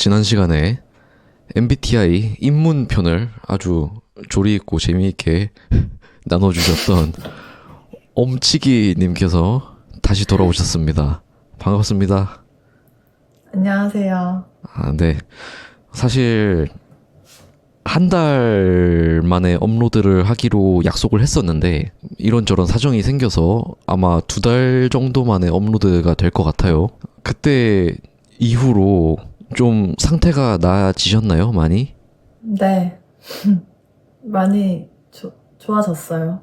지난 시간에 MBTI 입문편을 아주 조리 있고 재미있게 나눠주셨던 엄치기님께서 다시 돌아오셨습니다. 반갑습니다. 안녕하세요. 네. 사실 한 달 만에 업로드를 하기로 약속을 했었는데 이런저런 사정이 생겨서 아마 2달 정도 만에 업로드가 될 것 같아요. 그때 이후로 좀 상태가 나아지셨나요? 많이? 네. 많이 좋아졌어요.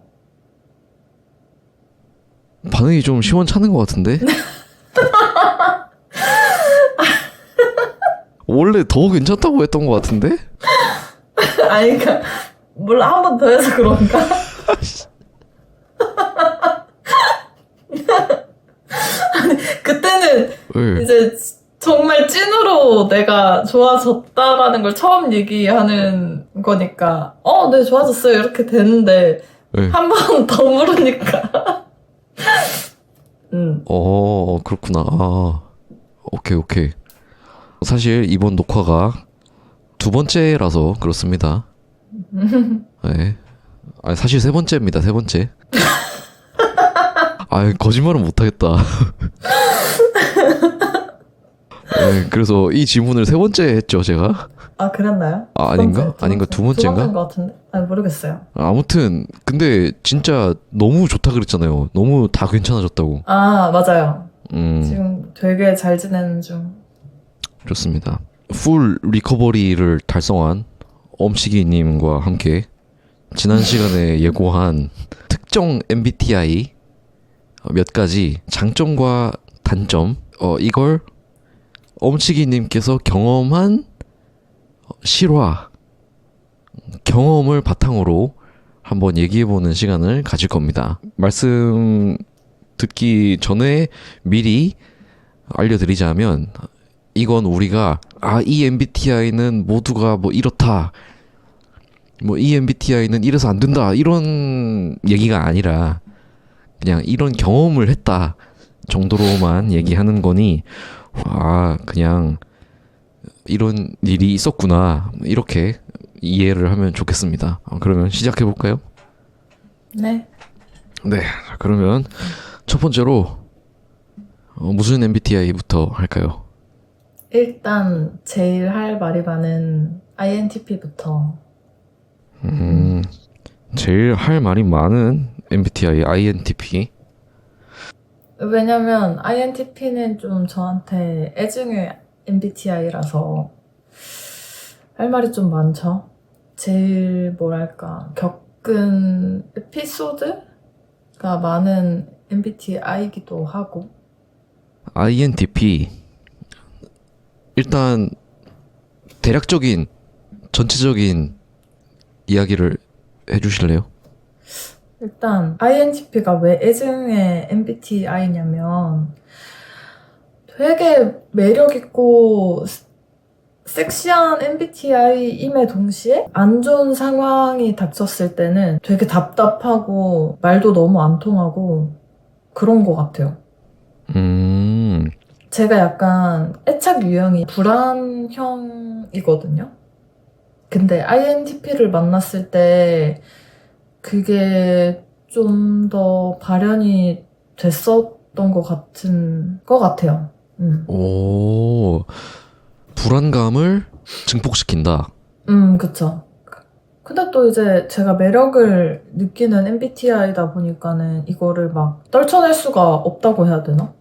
반응이 좀 시원찮은 것 같은데? 원래 더 괜찮다고 했던 것 같은데? 아니, 그니까, 몰라, 한 번 더 해서 그런가? 아니, 그때는 왜? 이제 정말 찐으로 내가 좋아졌다라는 걸 처음 얘기하는 거니까, 네, 좋아졌어요. 이렇게 됐는데, 왜? 한 번 더 물으니까. 그렇구나. 오케이. 사실 이번 녹화가 2번째라서 그렇습니다. 네. 아니, 사실 3번째입니다, 3번째. 거짓말은 못하겠다. 네, 그래서 이 질문을 3번째 했죠, 제가. 아, 그랬나요? 아닌가? 아닌가? 2번째인가? 2번째인 것 같은데? 아니, 모르겠어요. 아무튼 근데 진짜 너무 좋다 그랬잖아요. 너무 다 괜찮아졌다고. 아, 맞아요. 음, 지금 되게 잘 지내는 중. 좋습니다. 풀 리커버리를 달성한 엄치기님과 함께 지난 시간에 예고한 특정 MBTI 몇 가지 장점과 단점, 이걸 엄치기님께서 경험한 실화, 경험을 바탕으로 한번 얘기해보는 시간을 가질 겁니다. 말씀 듣기 전에 미리 알려드리자면, 이건 우리가 이 MBTI는 모두가 뭐 이렇다, 뭐 이 MBTI는 이래서 안 된다, 이런 얘기가 아니라 그냥 이런 경험을 했다 정도로만 얘기하는 거니, 그냥 이런 일이 있었구나, 이렇게 이해를 하면 좋겠습니다. 그러면 시작해볼까요? 네. 네, 그러면 첫 번째로 무슨 MBTI부터 할까요? 일단 제일 할 말이 많은 INTP부터. 제일 할 말이 많은 MBTI INTP. 왜냐면 INTP는 좀 저한테 애증의 MBTI라서 할 말이 좀 많죠. 제일 뭐랄까 겪은 에피소드가 많은 MBTI이기도 하고. INTP. 일단 대략적인 전체적인 이야기를 해주실래요? 일단 INTP가 왜 애증의 MBTI냐면 되게 매력있고 섹시한 MBTI임에 동시에 안 좋은 상황이 닥쳤을 때는 되게 답답하고 말도 너무 안 통하고 그런 것 같아요. 제가 약간 애착 유형이 불안형이거든요. 근데 INTP를 만났을 때 그게 좀 더 발현이 됐었던 것 같아요. 오, 불안감을 증폭시킨다. 그쵸. 근데 또 이제 제가 매력을 느끼는 MBTI다 보니까는 이거를 막 떨쳐낼 수가 없다고 해야 되나?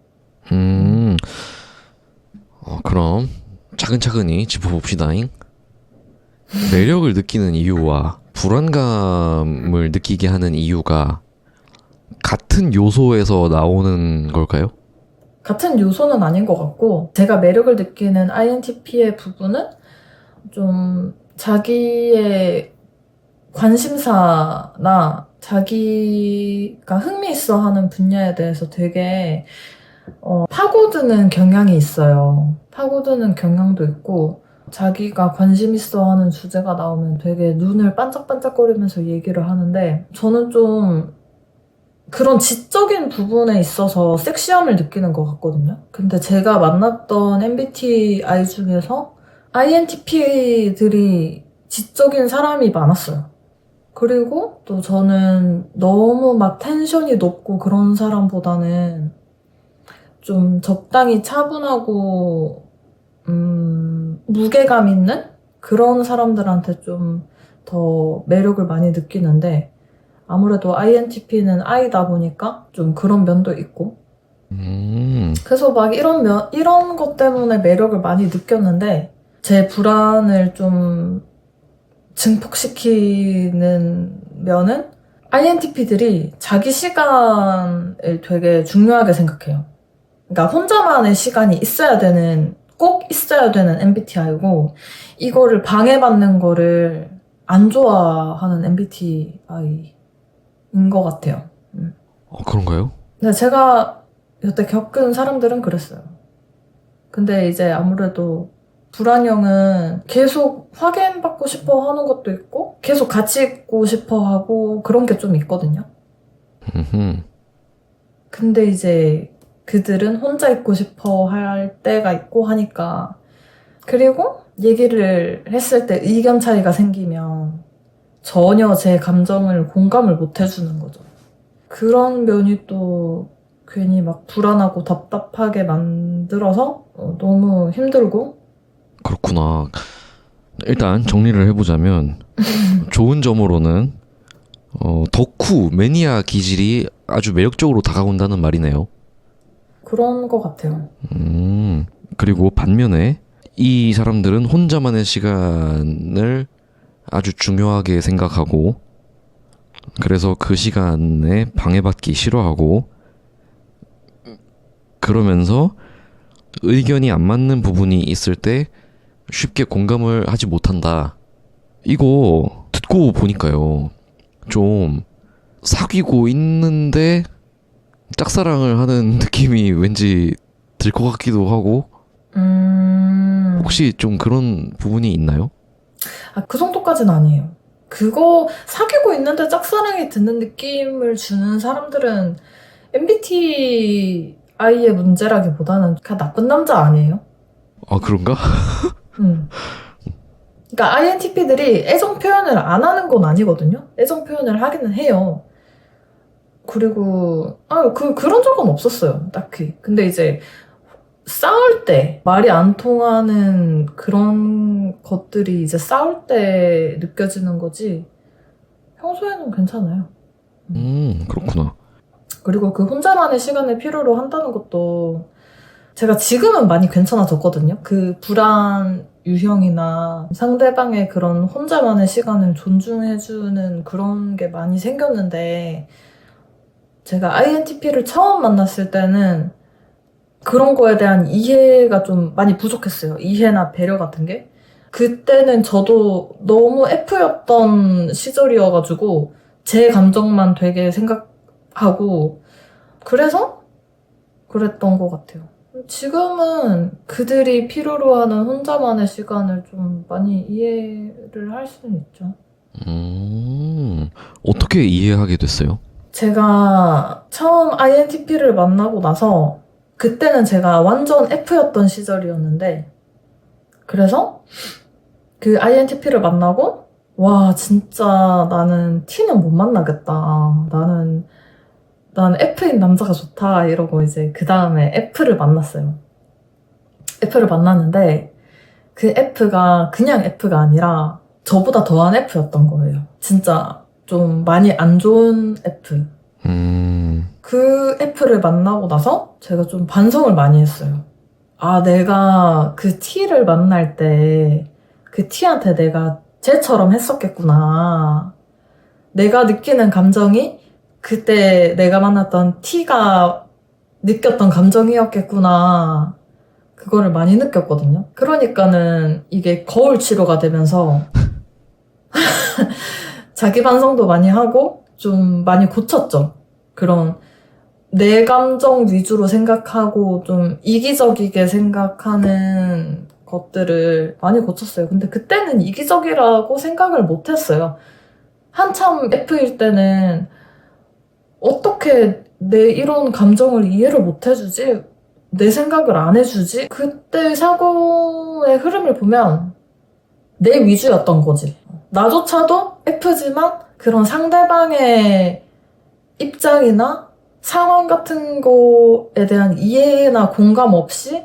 그럼 차근차근히 짚어봅시다잉. 매력을 느끼는 이유와 불안감을 느끼게 하는 이유가 같은 요소에서 나오는 걸까요? 같은 요소는 아닌 것 같고, 제가 매력을 느끼는 INTP의 부분은 좀 자기의 관심사나 자기가 흥미있어 하는 분야에 대해서 되게 파고드는 경향이 있어요. 파고드는 경향도 있고, 자기가 관심 있어 하는 주제가 나오면 되게 눈을 반짝반짝거리면서 얘기를 하는데, 저는 좀 그런 지적인 부분에 있어서 섹시함을 느끼는 것 같거든요. 근데 제가 만났던 MBTI 중에서 INTP들이 지적인 사람이 많았어요. 그리고 또 저는 너무 막 텐션이 높고 그런 사람보다는 좀 적당히 차분하고 무게감 있는 그런 사람들한테 좀 더 매력을 많이 느끼는데 아무래도 INTP는 I다 보니까 좀 그런 면도 있고 그래서 막 이런 것 때문에 매력을 많이 느꼈는데 제 불안을 좀 증폭시키는 면은 INTP들이 자기 시간을 되게 중요하게 생각해요. 그러니까 혼자만의 시간이 꼭 있어야 되는 MBTI고 이거를 방해받는 거를 안 좋아하는 MBTI인 것 같아요. 그런가요? 근데 제가 여태 겪은 사람들은 그랬어요. 근데 이제 아무래도 불안형은 계속 확인받고 싶어 하는 것도 있고 계속 같이 있고 싶어 하고 그런 게 좀 있거든요. 근데 이제 그들은 혼자 있고 싶어 할 때가 있고 하니까 그리고 얘기를 했을 때 의견 차이가 생기면 전혀 제 감정을 공감을 못 해주는 거죠. 그런 면이 또 괜히 막 불안하고 답답하게 만들어서 너무 힘들고 그렇구나. 일단 정리를 해보자면 좋은 점으로는 덕후 매니아 기질이 아주 매력적으로 다가온다는 말이네요. 그런 것 같아요. 그리고 반면에 이 사람들은 혼자만의 시간을 아주 중요하게 생각하고 그래서 그 시간에 방해받기 싫어하고 그러면서 의견이 안 맞는 부분이 있을 때 쉽게 공감을 하지 못한다. 이거 듣고 보니까요. 좀 사귀고 있는데 짝사랑을 하는 느낌이 왠지 들 것 같기도 하고 혹시 좀 그런 부분이 있나요? 그 정도까지는 아니에요. 그거 사귀고 있는데 짝사랑이 드는 느낌을 주는 사람들은 MBTI의 문제라기보다는 그냥 나쁜 남자 아니에요? 아, 그런가? 그러니까 INTP들이 애정 표현을 안 하는 건 아니거든요. 애정 표현을 하기는 해요. 그리고 그런 적은 없었어요. 딱히. 근데 이제 싸울 때 말이 안 통하는 그런 것들이 이제 싸울 때 느껴지는 거지 평소에는 괜찮아요. 그렇구나. 그리고 그 혼자만의 시간을 필요로 한다는 것도 제가 지금은 많이 괜찮아졌거든요. 그 불안 유형이나 상대방의 그런 혼자만의 시간을 존중해주는 그런 게 많이 생겼는데 제가 INTP를 처음 만났을 때는 그런 거에 대한 이해가 좀 많이 부족했어요. 이해나 배려 같은 게. 그때는 저도 너무 F였던 시절이어가지고 제 감정만 되게 생각하고 그래서 그랬던 것 같아요. 지금은 그들이 필요로 하는 혼자만의 시간을 좀 많이 이해를 할 수는 있죠. 어떻게 이해하게 됐어요? 제가 처음 INTP를 만나고 나서 그때는 제가 완전 F였던 시절이었는데 그래서 그 INTP를 만나고 와 진짜 나는 T는 못 만나겠다. 나는 F인 남자가 좋다 이러고 이제 그 다음에 F를 만났어요. F를 만났는데 그 F가 그냥 F가 아니라 저보다 더한 F였던 거예요. 진짜 좀 많이 안 좋은 F. 그 F를 만나고 나서 제가 좀 반성을 많이 했어요. 내가 그 T를 만날 때 그 T한테 내가 쟤처럼 했었겠구나. 내가 느끼는 감정이 그때 내가 만났던 T가 느꼈던 감정이었겠구나. 그거를 많이 느꼈거든요. 그러니까는 이게 거울 치료가 되면서 자기 반성도 많이 하고 좀 많이 고쳤죠. 그런 내 감정 위주로 생각하고 좀 이기적이게 생각하는 것들을 많이 고쳤어요. 근데 그때는 이기적이라고 생각을 못 했어요. 한참 F일 때는 어떻게 내 이런 감정을 이해를 못 해주지? 내 생각을 안 해주지? 그때 사고의 흐름을 보면 내 위주였던 거지. 나조차도 F지만 그런 상대방의 입장이나 상황 같은 거에 대한 이해나 공감 없이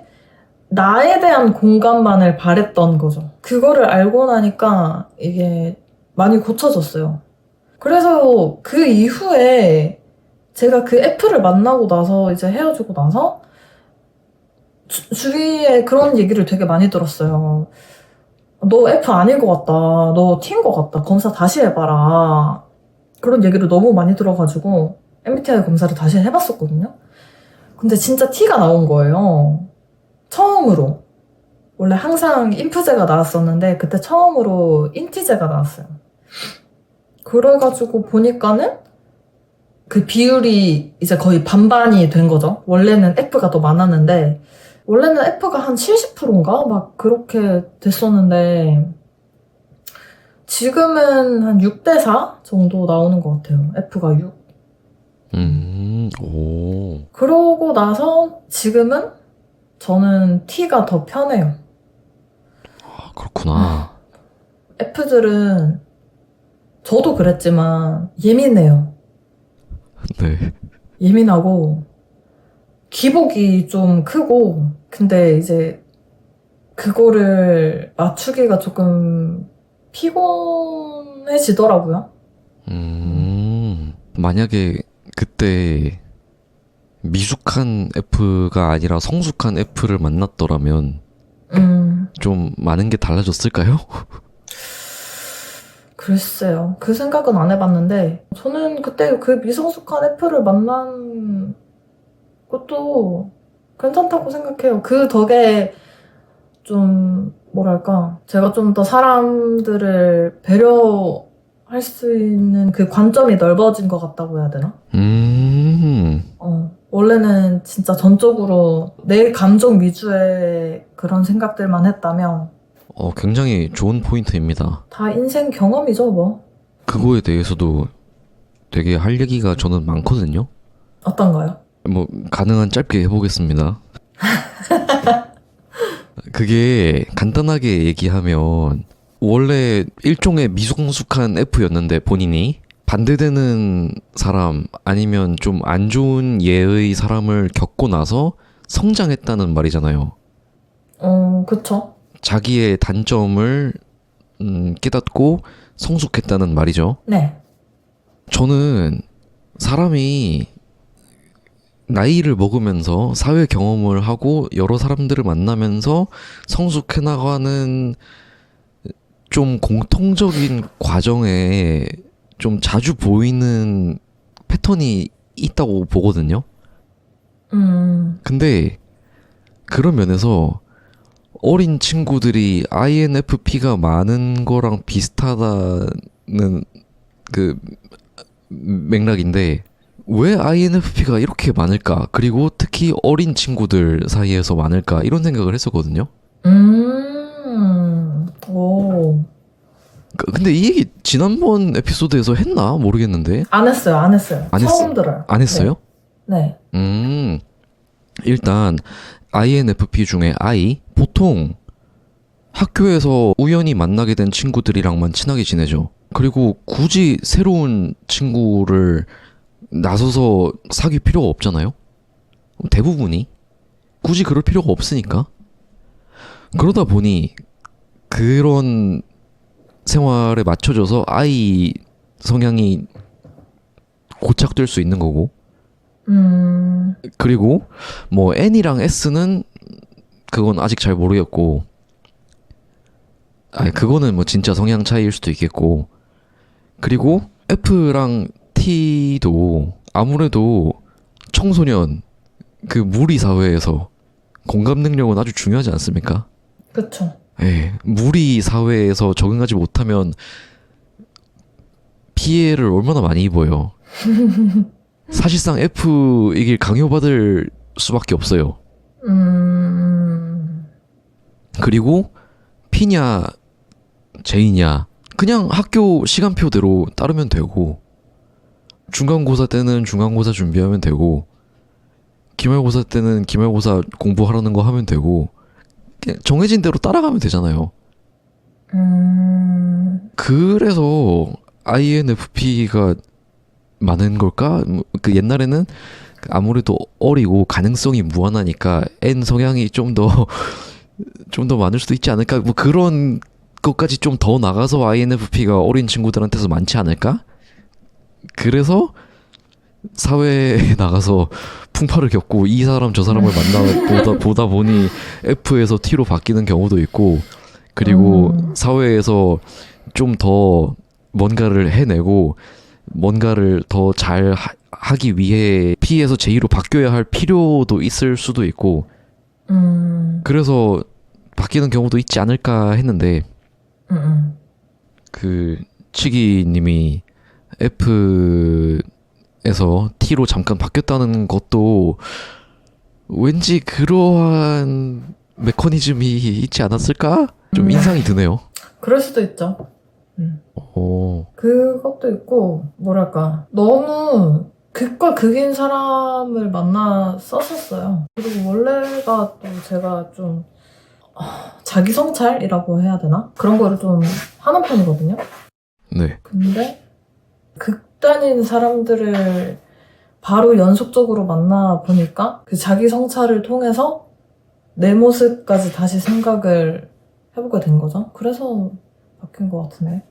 나에 대한 공감만을 바랬던 거죠. 그거를 알고 나니까 이게 많이 고쳐졌어요. 그래서 그 이후에 제가 그 F를 만나고 나서 이제 헤어지고 나서 주위에 그런 얘기를 되게 많이 들었어요. 너 F 아닌 것 같다. 너 T인 것 같다. 검사 다시 해봐라. 그런 얘기를 너무 많이 들어가지고 MBTI 검사를 다시 해봤었거든요. 근데 진짜 T가 나온 거예요. 처음으로. 원래 항상 인프제가 나왔었는데 그때 처음으로 인티제가 나왔어요. 그래가지고 보니까는 그 비율이 이제 거의 반반이 된 거죠. 원래는 F가 더 많았는데 원래는 F가 한 70%인가? 막 그렇게 됐었는데 지금은 한 6대4 정도 나오는 것 같아요. F가 6. 오. 그러고 나서 지금은 저는 T가 더 편해요. 아, 그렇구나. F들은 저도 그랬지만 예민해요. 네. 예민하고 기복이 좀 크고 근데 이제 그거를 맞추기가 조금 피곤해지더라고요. 만약에 그때 미숙한 F가 아니라 성숙한 F를 만났더라면 좀 많은 게 달라졌을까요? 글쎄요. 그 생각은 안 해봤는데 저는 그때 그 미성숙한 F를 만난 것도 괜찮다고 생각해요. 그 덕에 좀 뭐랄까 제가 좀 더 사람들을 배려할 수 있는 그 관점이 넓어진 것 같다고 해야 되나? 원래는 진짜 전적으로 내 감정 위주의 그런 생각들만 했다면 굉장히 좋은 포인트입니다. 다 인생 경험이죠, 뭐. 그거에 대해서도 되게 할 얘기가 저는 많거든요. 어떤가요? 뭐 가능한 짧게 해보겠습니다. 그게 간단하게 얘기하면 원래 일종의 미성숙한 F였는데 본인이 반대되는 사람 아니면 좀 안 좋은 예의 사람을 겪고 나서 성장했다는 말이잖아요. 그쵸. 자기의 단점을 깨닫고 성숙했다는 말이죠. 네. 저는 사람이 나이를 먹으면서 사회 경험을 하고 여러 사람들을 만나면서 성숙해 나가는 좀 공통적인 과정에 좀 자주 보이는 패턴이 있다고 보거든요. 근데 그런 면에서 어린 친구들이 INFP가 많은 거랑 비슷하다는 그 맥락인데 왜 INFP가 이렇게 많을까? 그리고 특히 어린 친구들 사이에서 많을까? 이런 생각을 했었거든요. 오. 근데 이 얘기 지난번 에피소드에서 했나? 모르겠는데. 안 했어요, 안 했어요. 처음 들어요. 안 했어요? 네. 일단 INFP 중에 I 보통 학교에서 우연히 만나게 된 친구들이랑만 친하게 지내죠. 그리고 굳이 새로운 친구를 나서서 사귈 필요가 없잖아요. 대부분이 굳이 그럴 필요가 없으니까. 그러다 보니 그런 생활에 맞춰져서 I 성향이 고착될 수 있는 거고. 그리고 뭐 N이랑 S는 그건 아직 잘 모르겠고, 그거는 뭐 진짜 성향 차이일 수도 있겠고. 그리고 F랑 T도 아무래도 청소년 그 무리 사회에서 공감 능력은 아주 중요하지 않습니까? 그쵸. 예, 무리 사회에서 적응하지 못하면 피해를 얼마나 많이 입어요. 사실상 F이길 강요받을 수밖에 없어요. 그리고 P냐 J냐 그냥 학교 시간표대로 따르면 되고, 중간고사 때는 중간고사 준비하면 되고, 기말고사 때는 기말고사 공부하라는 거 하면 되고 그냥 정해진 대로 따라가면 되잖아요. 그래서 INFP가 많은 걸까? 그 옛날에는 아무래도 어리고 가능성이 무한하니까 N 성향이 좀 더 좀 더 많을 수도 있지 않을까? 뭐 그런 것까지 좀 더 나가서 INFP가 어린 친구들한테서 많지 않을까? 그래서 사회에 나가서 풍파를 겪고 이 사람 저 사람을 보다 보니 F에서 T로 바뀌는 경우도 있고, 그리고 사회에서 좀 더 뭔가를 해내고 뭔가를 더 잘 하기 위해 P에서 J로 바뀌어야 할 필요도 있을 수도 있고, 그래서 바뀌는 경우도 있지 않을까 했는데, 그 치기님이 F에서 T로 잠깐 바뀌었다는 것도 왠지 그러한 메커니즘이 있지 않았을까? 좀 인상이 드네요. 그럴 수도 있죠. 오, 그것도 있고, 뭐랄까, 너무 극과 극인 사람을 만났었었어요. 그리고 원래가 또 제가 좀 자기 성찰이라고 해야 되나? 그런 거를 좀 하는 편이거든요. 네. 근데 극단인 사람들을 바로 연속적으로 만나 보니까 그 자기 성찰을 통해서 내 모습까지 다시 생각을 해보게 된 거죠. 그래서 바뀐 것 같은데.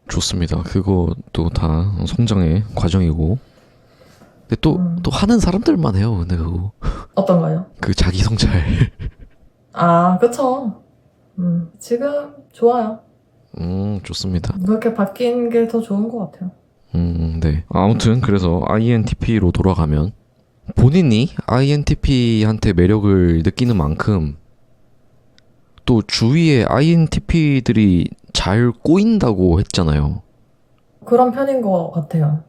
좋습니다. 그것도 다 성장의 과정이고. 근데 또 하는 사람들만 해요. 근데 그거. 어떤가요? 그 자기 성찰. 아, 그쵸. 지금 좋아요. 좋습니다. 그렇게 바뀐 게 더 좋은 것 같아요. 네. 아무튼 그래서 INTP로 돌아가면 본인이 INTP한테 매력을 느끼는 만큼 또 주위에 INTP들이 잘 꼬인다고 했잖아요. 그런 편인 것 같아요.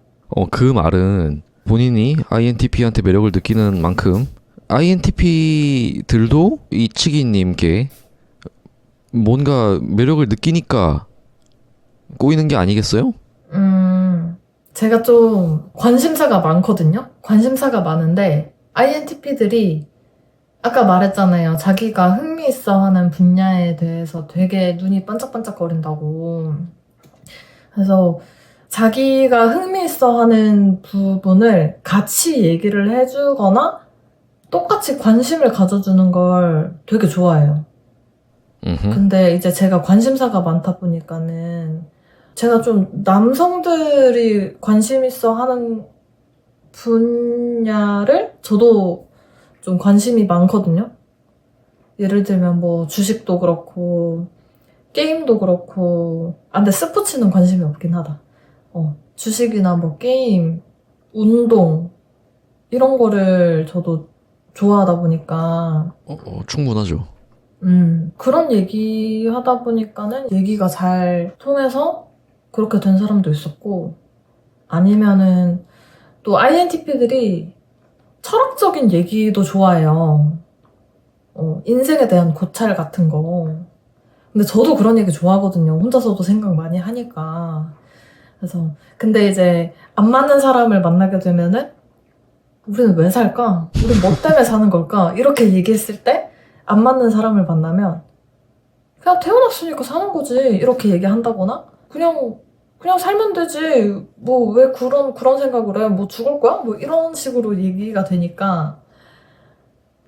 그 말은 본인이 INTP한테 매력을 느끼는 만큼 INTP들도 이 치기님께 뭔가 매력을 느끼니까 꼬이는 게 아니겠어요? 제가 좀 관심사가 많거든요? 관심사가 많은데, INTP들이 아까 말했잖아요. 자기가 흥미있어 하는 분야에 대해서 되게 눈이 반짝반짝거린다고. 그래서 자기가 흥미있어 하는 부분을 같이 얘기를 해주거나 똑같이 관심을 가져주는 걸 되게 좋아해요. 근데 이제 제가 관심사가 많다 보니까는 제가 좀 남성들이 관심 있어 하는 분야를 저도 좀 관심이 많거든요. 예를 들면 뭐 주식도 그렇고 게임도 그렇고, 근데 스포츠는 관심이 없긴 하다. 주식이나 뭐 게임, 운동 이런 거를 저도 좋아하다 보니까 충분하죠. 그런 얘기 하다 보니까는 얘기가 잘 통해서 그렇게 된 사람도 있었고, 아니면은 또 INTP들이 철학적인 얘기도 좋아해요. 인생에 대한 고찰 같은 거. 근데 저도 그런 얘기 좋아하거든요. 혼자서도 생각 많이 하니까. 그래서 근데 이제 안 맞는 사람을 만나게 되면은 우리는 왜 살까? 우리 뭐 때문에 사는 걸까? 이렇게 얘기했을 때 안 맞는 사람을 만나면 그냥 태어났으니까 사는 거지 이렇게 얘기한다거나 그냥 살면 되지 뭐 왜 그런 생각을 해? 뭐 죽을 거야? 뭐 이런 식으로 얘기가 되니까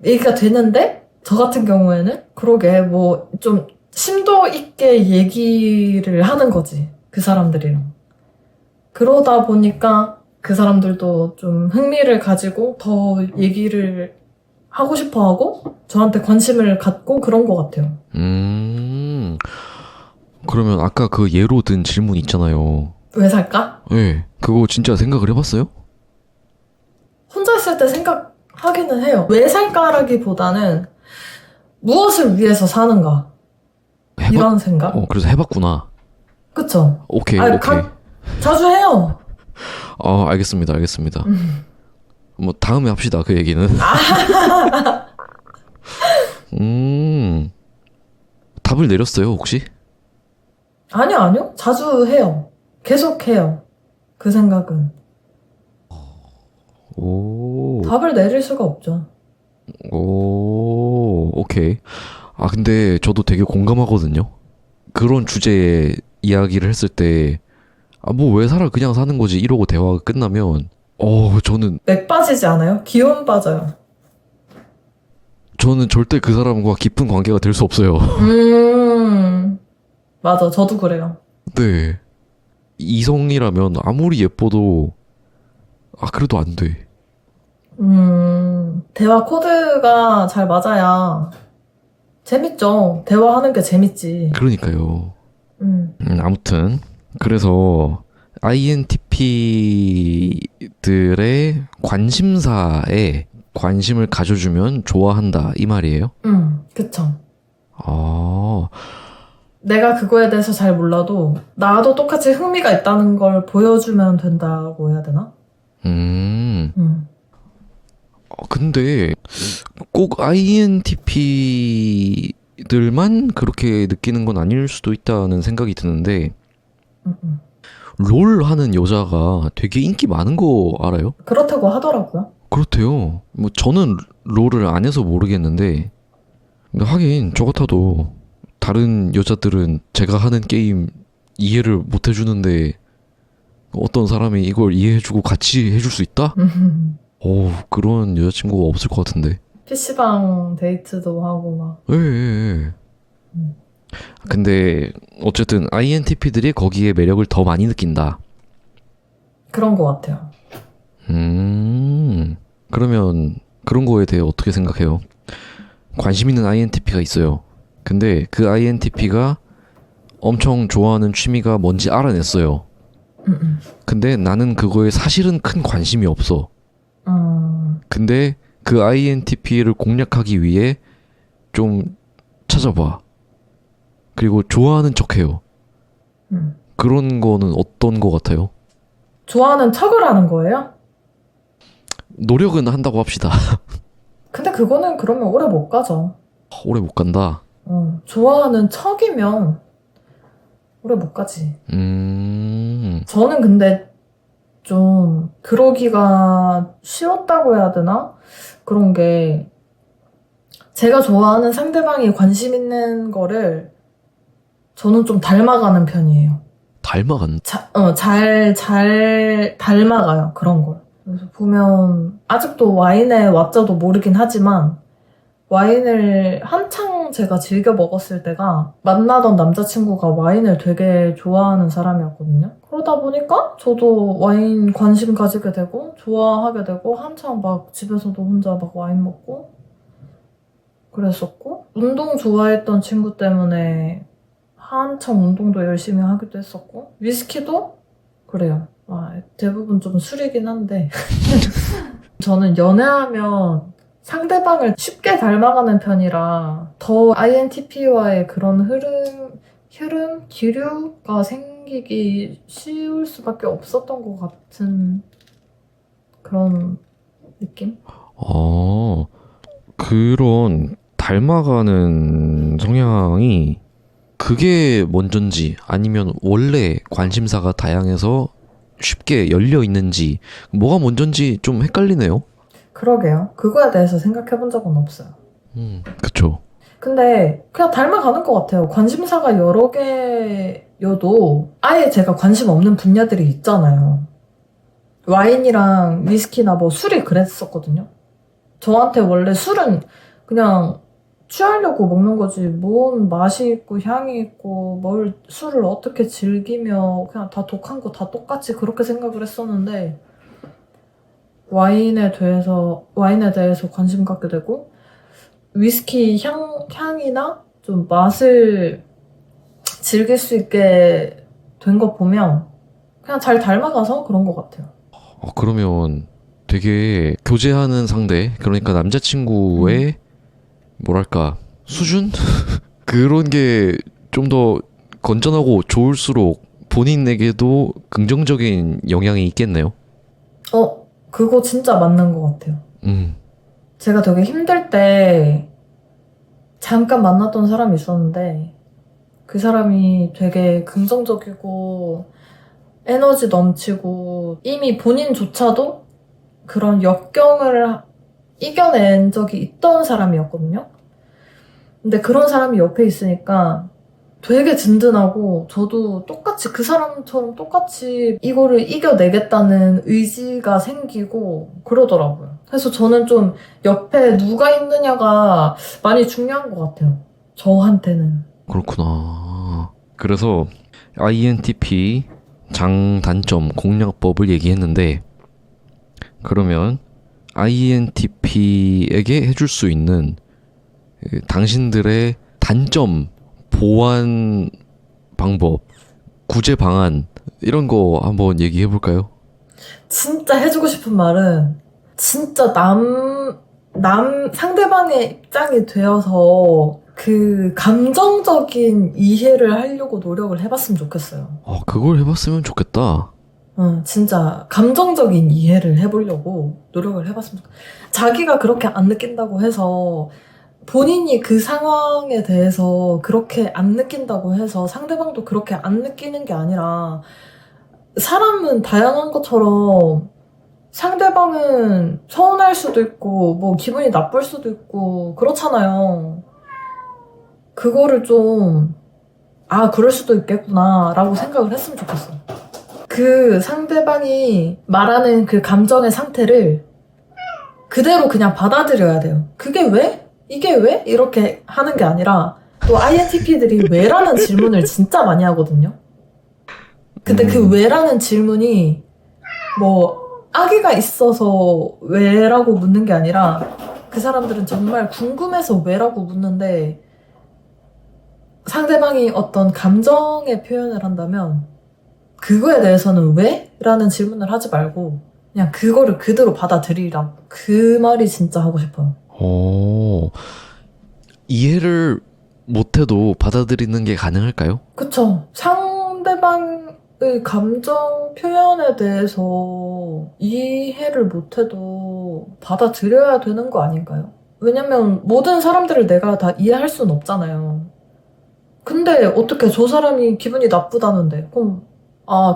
얘기가 되는데 저 같은 경우에는 그러게 뭐 좀 심도 있게 얘기를 하는 거지 그 사람들이랑. 그러다 보니까 그 사람들도 좀 흥미를 가지고 더 얘기를 하고 싶어 하고 저한테 관심을 갖고 그런 것 같아요. 그러면 아까 그 예로 든 질문 있잖아요. 왜 살까? 네, 그거 진짜 생각을 해봤어요? 혼자 있을 때 생각하기는 해요. 왜 살까라기보다는 무엇을 위해서 사는가 이런 생각? 그래서 해봤구나. 그쵸? 오케이. 자주 해요. 알겠습니다. 뭐 다음에 합시다 그 얘기는. 답을 내렸어요 혹시? 아니요. 자주 해요. 계속 해요. 그 생각은. 오. 답을 내릴 수가 없죠. 오, 오케이. 아, 근데 저도 되게 공감하거든요. 그런 주제의 이야기를 했을 때, 아, 뭐 왜 살아? 그냥 사는 거지. 이러고 대화가 끝나면, 저는 맥 빠지지 않아요? 기운 빠져요. 절대 그 사람과 깊은 관계가 될 수 없어요. 맞아. 저도 그래요. 네. 이성이라면 아무리 예뻐도, 아, 그래도 안 돼. 대화 코드가 잘 맞아야 재밌죠. 대화하는 게 재밌지. 그러니까요. 음, 아무튼 그래서 INTP들의 관심사에 관심을 가져주면 좋아한다 이 말이에요. 그쵸. 아, 내가 그거에 대해서 잘 몰라도 나도 똑같이 흥미가 있다는 걸 보여주면 된다고 해야 되나? 음. 음. 근데 꼭 INTP들만 그렇게 느끼는 건 아닐 수도 있다는 생각이 드는데 음, 음. 롤 하는 여자가 되게 인기 많은 거 알아요? 그렇다고 하더라고요. 그렇대요. 뭐 저는 롤을 안 해서 모르겠는데 근데 하긴 저 같아도 다른 여자들은 제가 하는 게임 이해를 못 해주는데 어떤 사람이 이걸 이해해주고 같이 해줄 수 있다? 그런 여자친구가 없을 것 같은데. PC방 데이트도 하고 막. 예, 예, 예. 음. 근데 어쨌든 INTP들이 거기에 매력을 더 많이 느낀다. 그런 것 같아요. 그러면 그런 거에 대해 어떻게 생각해요? 관심 있는 INTP가 있어요. 근데 그 INTP가 엄청 좋아하는 취미가 뭔지 알아냈어요. 근데 나는 그거에 사실은 큰 관심이 없어. 근데 그 INTP를 공략하기 위해 좀 찾아봐. 그리고 좋아하는 척해요. 그런 거는 어떤 거 같아요? 좋아하는 척을 하는 거예요? 노력은 한다고 합시다. 근데 그거는 그러면 오래 못 가죠. 오래 못 간다. 좋아하는 척이면 오래 못 가지. 음, 저는 근데 좀 그러기가 쉬웠다고 해야 되나? 그런 게 제가 좋아하는 상대방이 관심 있는 거를 저는 좀 닮아가는 편이에요. 닮아간. 잘 닮아가요. 그런 걸. 그래서 보면 아직도 와인의 왓자도 모르긴 하지만 와인을 한창 제가 즐겨 먹었을 때가 만나던 남자친구가 와인을 되게 좋아하는 사람이었거든요. 그러다 보니까 저도 와인 관심 가지게 되고 좋아하게 되고 한창 막 집에서도 혼자 막 와인 먹고 그랬었고 운동 좋아했던 친구 때문에 한참 운동도 열심히 하기도 했었고 위스키도 그래요. 대부분 좀 술이긴 한데 저는 연애하면 상대방을 쉽게 닮아가는 편이라 더 INTP와의 그런 기류가 생기기 쉬울 수밖에 없었던 것 같은 그런 느낌? 그런 닮아가는 성향이 그게 먼저인지 아니면 원래 관심사가 다양해서 쉽게 열려 있는지 뭐가 먼저인지 좀 헷갈리네요. 그러게요. 그거에 대해서 생각해 본 적은 없어요. 그쵸. 근데 그냥 닮아가는 것 같아요. 관심사가 여러 개여도 아예 제가 관심 없는 분야들이 있잖아요. 와인이랑 위스키나 뭐 술이 그랬었거든요. 저한테 원래 술은 그냥 취하려고 먹는 거지 뭔 맛이 있고 향이 있고 뭘 술을 어떻게 즐기며 그냥 다 독한 거 다 똑같이 그렇게 생각을 했었는데 와인에 대해서 관심 갖게 되고 위스키 향이나 좀 맛을 즐길 수 있게 된 거 보면 그냥 잘 닮아가서 그런 것 같아요. 그러면 되게 교제하는 상대, 그러니까 남자친구의 뭐랄까 수준? 그런 게 좀 더 건전하고 좋을수록 본인에게도 긍정적인 영향이 있겠네요. 그거 진짜 맞는 것 같아요. 음, 제가 되게 힘들 때 잠깐 만났던 사람이 있었는데 그 사람이 되게 긍정적이고 에너지 넘치고 이미 본인조차도 그런 역경을 이겨낸 적이 있던 사람이었거든요. 근데 그런 사람이 옆에 있으니까 되게 든든하고 저도 똑같이 그 사람처럼 똑같이 이거를 이겨내겠다는 의지가 생기고 그러더라고요. 그래서 저는 좀 옆에 누가 있느냐가 많이 중요한 것 같아요. 저한테는. 그렇구나. 그래서 INTP 장단점 공략법을 얘기했는데 그러면 INTP에게 해줄 수 있는 당신들의 단점 보완 방법, 구제 방안 이런 거 한번 얘기해 볼까요? 진짜 해주고 싶은 말은 진짜 상대방의 입장이 되어서 그 감정적인 이해를 하려고 노력을 해봤으면 좋겠어요. 그걸 해봤으면 좋겠다. 진짜 감정적인 이해를 해보려고 노력을 해봤으면 좋겠어요. 자기가 그렇게 안 느낀다고 해서 본인이 그 상황에 대해서 그렇게 안 느낀다고 해서 상대방도 그렇게 안 느끼는 게 아니라 사람은 다양한 것처럼 상대방은 서운할 수도 있고 뭐 기분이 나쁠 수도 있고 그렇잖아요. 그거를 좀 그럴 수도 있겠구나 라고 생각을 했으면 좋겠어. 그 상대방이 말하는 그 감정의 상태를 그대로 그냥 받아들여야 돼요. 그게 왜? 이게 왜? 이렇게 하는 게 아니라 또 INTP들이 왜라는 질문을 진짜 많이 하거든요. 근데 그 왜라는 질문이 뭐 악의가 있어서 왜라고 묻는 게 아니라 그 사람들은 정말 궁금해서 왜라고 묻는데 상대방이 어떤 감정의 표현을 한다면 그거에 대해서는 왜? 라는 질문을 하지 말고 그냥 그거를 그대로 받아들이라. 그 말이 진짜 하고 싶어요. 이해를 못해도 받아들이는 게 가능할까요? 그쵸. 상대방의 감정 표현에 대해서 이해를 못해도 받아들여야 되는 거 아닌가요? 왜냐면 모든 사람들을 내가 다 이해할 수는 없잖아요. 근데 어떻게 저 사람이 기분이 나쁘다는데 그럼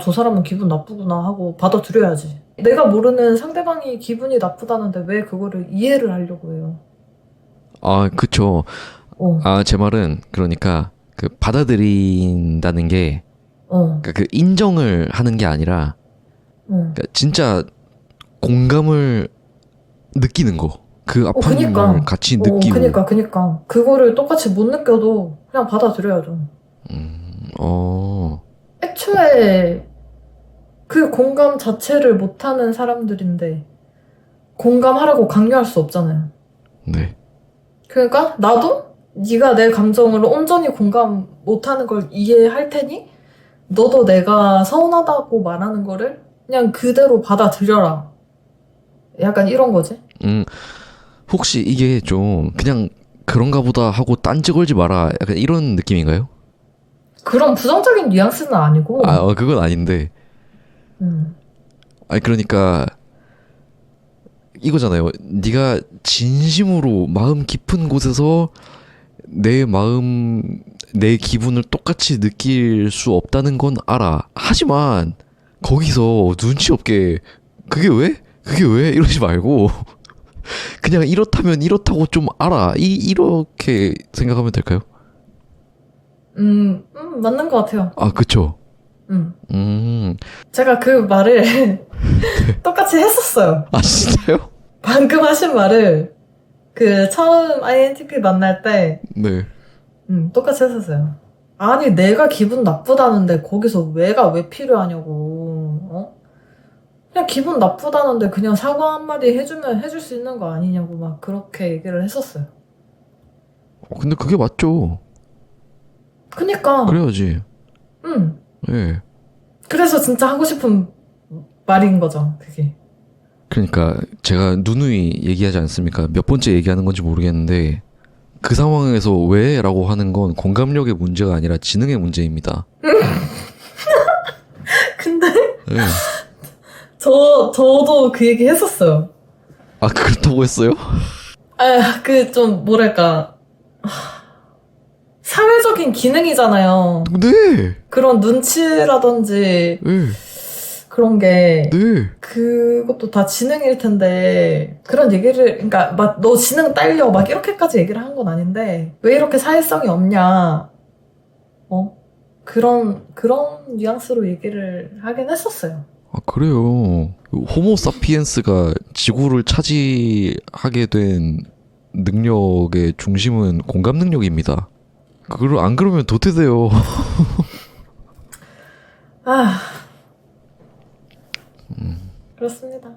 저 사람은 기분 나쁘구나 하고 받아들여야지. 내가 모르는 상대방이 기분이 나쁘다는데 왜 그거를 이해를 하려고 해요? 그쵸. 제 말은 그러니까 그 받아들인다는 게 그 인정을 하는 게 아니라 그러니까 진짜 공감을 느끼는 거. 그 아픔을 그니까. 같이 느끼고. 그니까. 그거를 똑같이 못 느껴도 그냥 받아들여야죠. 애초에 그 공감 자체를 못하는 사람들인데 공감하라고 강요할 수 없잖아요. 네. 그러니까 나도 네가 내 감정을 온전히 공감 못하는 걸 이해할 테니 너도 내가 서운하다고 말하는 거를 그냥 그대로 받아들여라. 약간 이런 거지. 혹시 이게 좀 그냥 그런가 보다 하고 딴지 걸지 마라 약간 이런 느낌인가요? 그런 부정적인 뉘앙스는 아니고. 그건 아닌데. 그러니까 이거잖아요. 네가 진심으로 마음 깊은 곳에서 내 마음, 내 기분을 똑같이 느낄 수 없다는 건 알아. 하지만 거기서 눈치 없게 그게 왜? 그게 왜? 이러지 말고 그냥 이렇다면 이렇다고 좀 알아. 이렇게 생각하면 될까요? 맞는 것 같아요. 그쵸. 제가 그 말을 똑같이 했었어요. 진짜요? 방금 하신 말을 그 처음 INTP 만날 때 네. 똑같이 했었어요. 아니 내가 기분 나쁘다는데 거기서 왜가 왜 필요하냐고. 그냥 기분 나쁘다는데 그냥 사과 한마디 해주면 해줄 수 있는 거 아니냐고 막 그렇게 얘기를 했었어요. 근데 그게 맞죠. 그니까. 그래야지. 네. 그래서 진짜 하고 싶은 말인 거죠, 그게. 그러니까 제가 누누이 얘기하지 않습니까? 몇 번째 얘기하는 건지 모르겠는데 그 상황에서 왜? 라고 하는 건 공감력의 문제가 아니라 지능의 문제입니다. 근데 네. 저도 그 얘기 했었어요. 그렇다고 했어요? 좀 뭐랄까 사회적인 기능이잖아요. 네. 그런 눈치라든지 네. 그런 게 네. 그것도 다 지능일 텐데 그런 얘기를 그러니까 막 너 지능 딸려 막 이렇게까지 얘기를 한 건 아닌데 왜 이렇게 사회성이 없냐 그런 뉘앙스로 얘기를 하긴 했었어요. 아, 그래요. 호모사피엔스가 지구를 차지하게 된 능력의 중심은 공감 능력입니다. 그걸 안 그러면 도태돼요. 아 그렇습니다.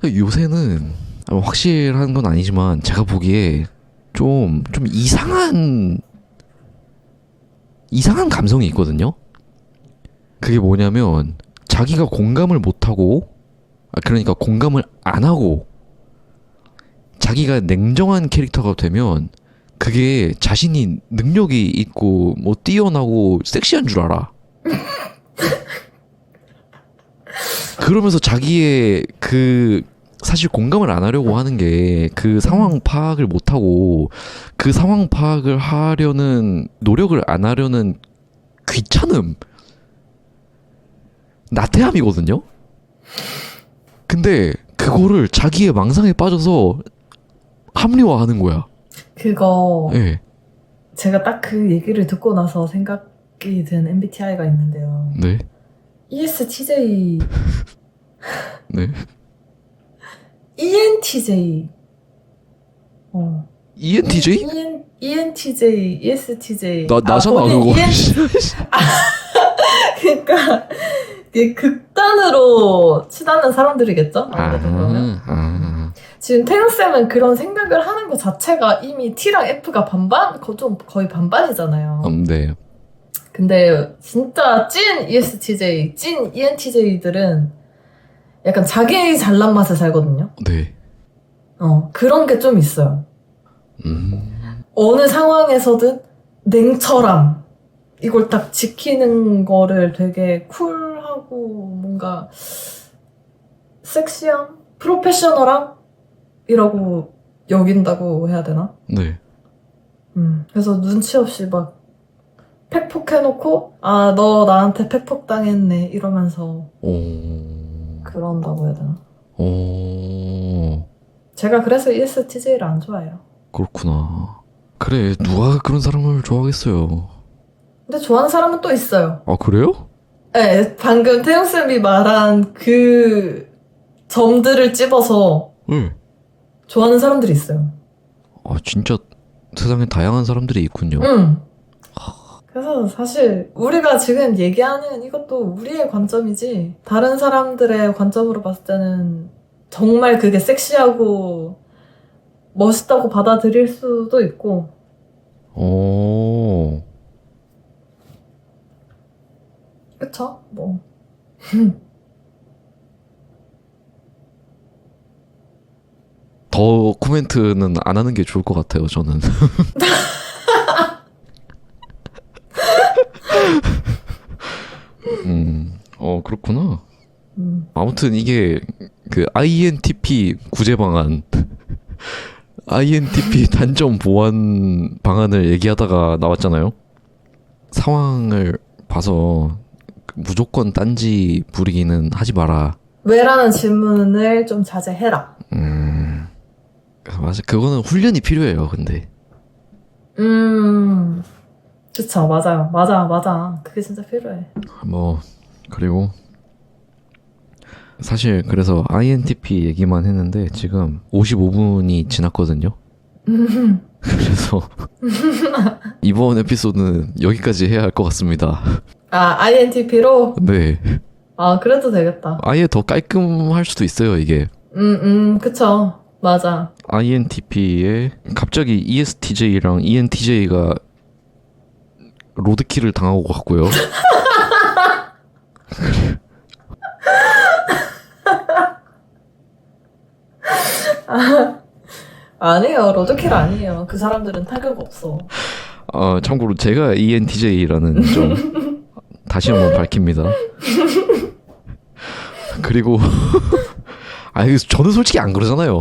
요새는 확실한 건 아니지만 제가 보기에 좀 이상한 감성이 있거든요. 그게 뭐냐면 자기가 공감을 못하고 그러니까 공감을 안 하고 자기가 냉정한 캐릭터가 되면 그게 자신이 능력이 있고 뭐 뛰어나고 섹시한 줄 알아. 그러면서 자기의 그 사실 공감을 안 하려고 하는 게 그 상황 파악을 못 하고 그 상황 파악을 하려는 노력을 안 하려는 귀찮음, 나태함이거든요. 근데 그거를 자기의 망상에 빠져서 합리화하는 거야. 그거 예. 제가 딱 그 얘기를 듣고 나서 생각이 든 MBTI가 있는데요. 네. ESTJ, 네. ENTJ. ENTJ? ENTJ, ESTJ. 나잖아 그거. 그러니까 이게 극단으로 치닫는 사람들이겠죠? 아무래도 그러면. 지금 태연쌤은 그런 생각을 하는 것 자체가 이미 T랑 F가 반반? 좀 거의 반반이잖아요. 네. 근데 진짜 찐 ESTJ, 찐 ENTJ들은 약간 자기 잘난 맛에 살거든요. 네. 그런 게 좀 있어요. 어느 상황에서든 냉철함. 이걸 딱 지키는 거를 되게 쿨하고 뭔가 섹시함? 프로페셔널함? 이라고 여긴다고 해야 되나? 네. 그래서 눈치 없이 막 팩폭 해놓고 아, 너 나한테 팩폭 당했네 이러면서 그런다고 해야 되나? 제가 그래서 ESTJ를 안 좋아해요. 그렇구나. 그래, 누가 그런 사람을 좋아하겠어요. 근데 좋아하는 사람은 또 있어요. 아, 그래요? 네, 방금 태용쌤이 말한 그 점들을 찝어서 네. 좋아하는 사람들이 있어요. 아, 진짜 세상에 다양한 사람들이 있군요. 그래서 사실 우리가 지금 얘기하는 이것도 우리의 관점이지 다른 사람들의 관점으로 봤을 때는 정말 그게 섹시하고 멋있다고 받아들일 수도 있고 그쵸? 뭐 더 코멘트는 안 하는 게 좋을 것 같아요, 저는. 그렇구나. 아무튼 이게 그 INTP 구제 방안, INTP 단점 보완 방안을 얘기하다가 나왔잖아요. 상황을 봐서 무조건 딴지 부리기는 하지 마라. 왜라는 질문을 좀 자제해라. 맞아. 그거는 훈련이 필요해요, 근데. 그쵸, 맞아요. 맞아. 그게 진짜 필요해. 뭐, 그리고, 사실, 그래서 INTP 얘기만 했는데, 지금 55분이 지났거든요? 그래서, 이번 에피소드는 여기까지 해야 할 것 같습니다. 아, INTP로? 네. 아, 그래도 되겠다. 아예 더 깔끔할 수도 있어요, 이게. 그쵸. 맞아. INTP에 갑자기 ESTJ랑 ENTJ가 로드킬을 당하고 갔고요. 아니에요. 로드킬 아니에요. 그 사람들은 타격 없어. 참고로 제가 ENTJ라는 점 다시 한번 밝힙니다. 그리고 저는 솔직히 안 그러잖아요.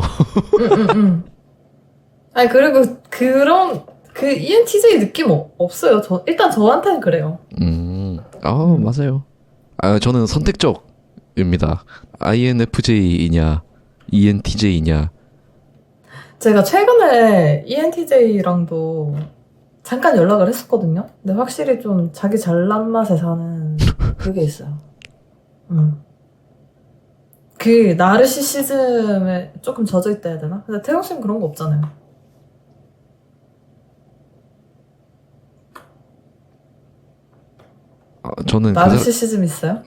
아니 그리고 그런 그 ENTJ 느낌 없어요. 일단 저한테는 그래요. 맞아요. 저는 선택적입니다. INFJ이냐, ENTJ이냐. 제가 최근에 ENTJ랑도 잠깐 연락을 했었거든요. 근데 확실히 좀 자기 잘난 맛에 사는 그게 있어요. 그 나르시시즘에 조금 젖어 있다 해야 되나? 근데 태용 씨는 그런 거 없잖아요. 저는 나르시시즘 있어요?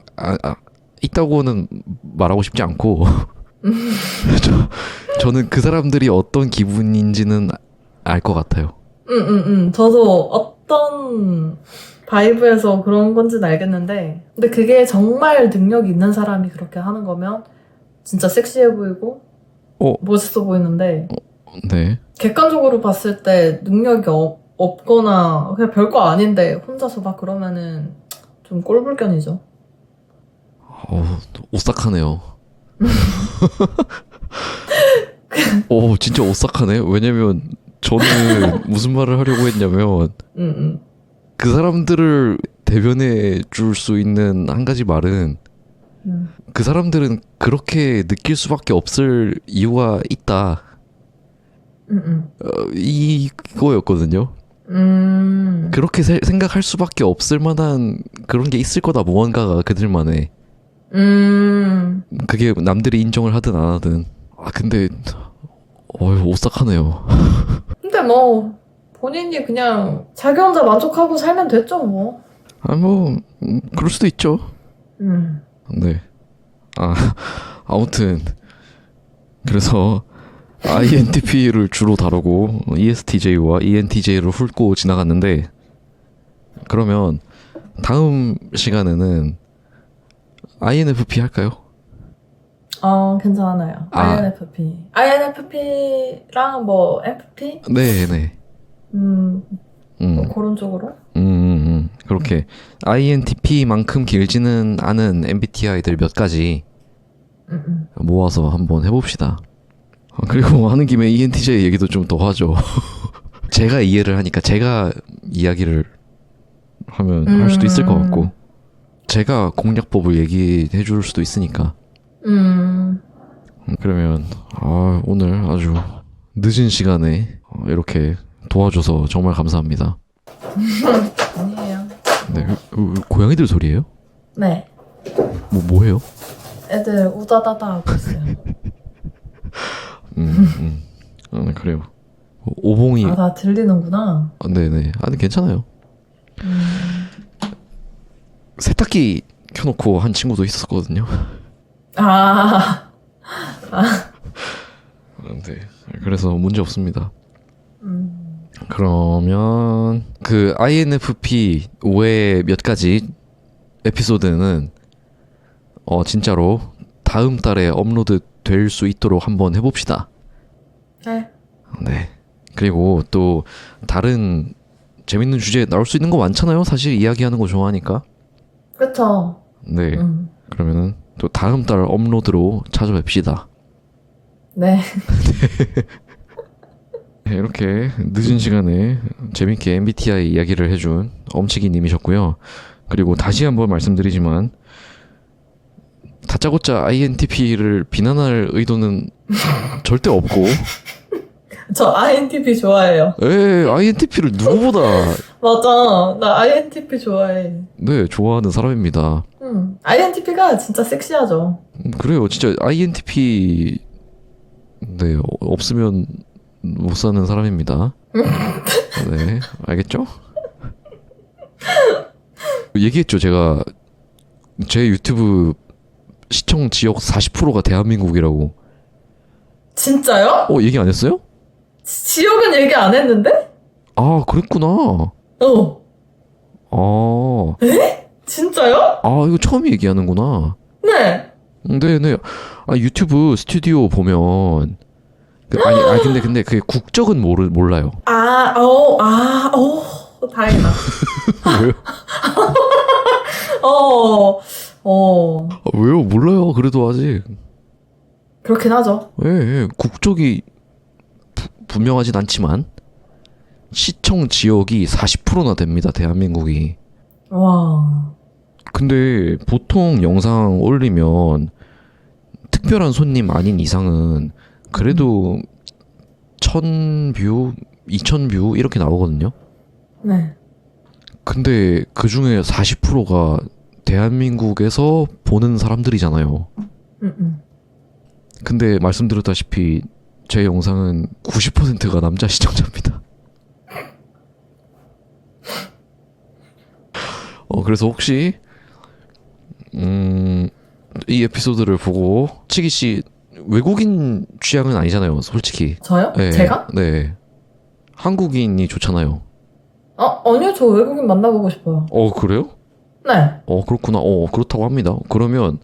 있다고는 말하고 싶지 않고 저는 그 사람들이 어떤 기분인지는 알 것 같아요. 저도 어떤 바이브에서 그런 건지는 알겠는데, 근데 그게 정말 능력이 있는 사람이 그렇게 하는 거면 진짜 섹시해 보이고 멋있어 보이는데, 네. 객관적으로 봤을 때 능력이 없거나 그냥 별거 아닌데 혼자서 막 그러면은 좀 꼴불견이죠. 오싹하네요. 진짜 오싹하네. 왜냐면 저는 무슨 말을 하려고 했냐면 그 사람들을 대변해 줄 수 있는 한 가지 말은 그 사람들은 그렇게 느낄 수밖에 없을 이유가 있다. 이거였거든요. 그렇게 생각할 수밖에 없을 만한 그런 게 있을 거다. 무언가가 그들만의. 그게 남들이 인정을 하든 안 하든. 근데 오싹하네요. 근데 뭐 본인이 그냥 자기 혼자 만족하고 살면 됐죠 뭐. 그럴 수도 있죠. 네. 아무튼 그래서 INTP를 주로 다루고 ESTJ와 ENTJ를 훑고 지나갔는데, 그러면 다음 시간에는 INFP 할까요? 괜찮아요. INFP랑 뭐 FP? 네. 뭐 그런 쪽으로? 그렇게 INTP만큼 길지는 않은 MBTI들 몇 가지 모아서 한번 해봅시다. 그리고 하는 김에 ENTJ 얘기도 좀 더 하죠. 제가 이해를 하니까 제가 이야기를 하면 할 수도 있을 것 같고, 제가 공략법을 얘기해 줄 수도 있으니까. 그러면 오늘 아주 늦은 시간에 이렇게 도와줘서 정말 감사합니다. 아니에요. 네, 고양이들 소리예요? 네. 뭐예요? 애들 우다다다 하고 있어요. 그래요. 오봉이. 다 들리는구나. 네네. 괜찮아요. 세탁기 켜놓고 한 친구도 있었거든요. 네. 그래서 문제 없습니다. 그러면 그 INFP 외에 몇 가지 에피소드는 진짜로 다음 달에 업로드 될 수 있도록 한번 해봅시다. 네. 그리고 또 다른 재밌는 주제 나올 수 있는 거 많잖아요. 사실 이야기하는 거 좋아하니까. 그쵸. 네. 그러면은 또 다음 달 업로드로 찾아뵙시다. 네. 네, 이렇게 늦은 시간에 재밌게 MBTI 이야기를 해준 엄치기 님이셨고요. 그리고 다시 한번 말씀드리지만 다짜고짜 INTP를 비난할 의도는 절대 없고. 저 INTP 좋아해요. INTP를 누구보다 맞아. 나 INTP 좋아해. 네, 좋아하는 사람입니다. INTP가 진짜 섹시하죠. 그래요. 진짜 INTP 네, 없으면 못 사는 사람입니다. 네, 알겠죠? 얘기했죠. 제가 제 유튜브 시청 지역 40%가 대한민국이라고. 진짜요? 얘기 안 했어요? 지역은 얘기 안 했는데? 그랬구나. 에? 진짜요? 이거 처음 얘기하는구나. 네. 네네. 유튜브 스튜디오 보면 근데 그게 국적은 몰라요. 다행이다. 왜요? 왜요? 몰라요. 그래도 아직. 그렇긴 하죠. 국적이 분명하진 않지만 시청 지역이 40%나 됩니다. 대한민국이. 와. 근데 보통 영상 올리면 특별한 손님 아닌 이상은 그래도 1000뷰, 2000뷰 이렇게 나오거든요. 네. 근데 그 중에 40%가 대한민국에서 보는 사람들이잖아요. 근데 말씀드렸다시피 제 영상은 90%가 남자 시청자입니다. 그래서 혹시 이 에피소드를 보고 치기 씨 외국인 취향은 아니잖아요, 솔직히. 저요? 네, 제가? 네. 한국인이 좋잖아요. 아니요. 저 외국인 만나보고 싶어요. 그래요? 네. 그렇구나. 그렇다고 합니다. 그러면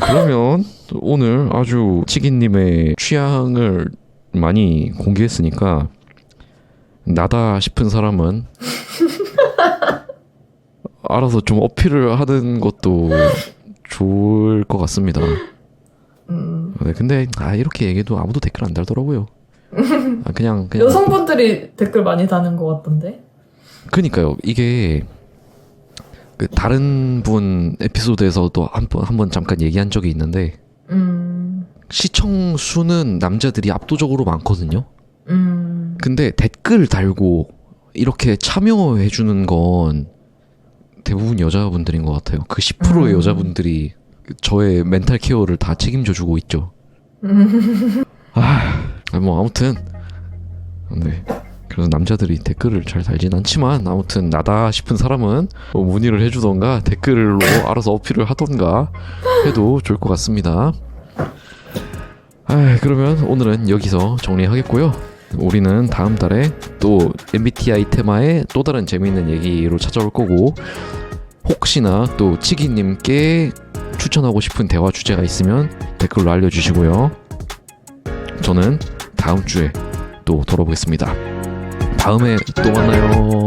그러면 오늘 아주 치기님의 취향을 많이 공개했으니까 나다 싶은 사람은 알아서 좀 어필을 하는 것도 좋을 것 같습니다. 네, 근데 이렇게 얘기해도 아무도 댓글 안 달더라고요. 그냥 여성분들이 댓글 많이 다는 것 같던데. 그니까요. 이게 그 다른 분 에피소드에서도 한번 잠깐 얘기한 적이 있는데 시청 수는 남자들이 압도적으로 많거든요. 근데 댓글 달고 이렇게 참여해 주는 건 대부분 여자분들인 것 같아요. 그 10%의 여자분들이 저의 멘탈 케어를 다 책임져 주고 있죠. 뭐 아무튼 네. 그래서 남자들이 댓글을 잘 달진 않지만 아무튼 나다 싶은 사람은 문의를 해주던가 댓글로 알아서 어필을 하던가 해도 좋을 것 같습니다. 그러면 오늘은 여기서 정리하겠고요. 우리는 다음 달에 또 MBTI 테마의 또 다른 재미있는 얘기로 찾아올 거고, 혹시나 또 치기님께 추천하고 싶은 대화 주제가 있으면 댓글로 알려주시고요. 저는 다음 주에 또 돌아오겠습니다. 다음에 또 만나요.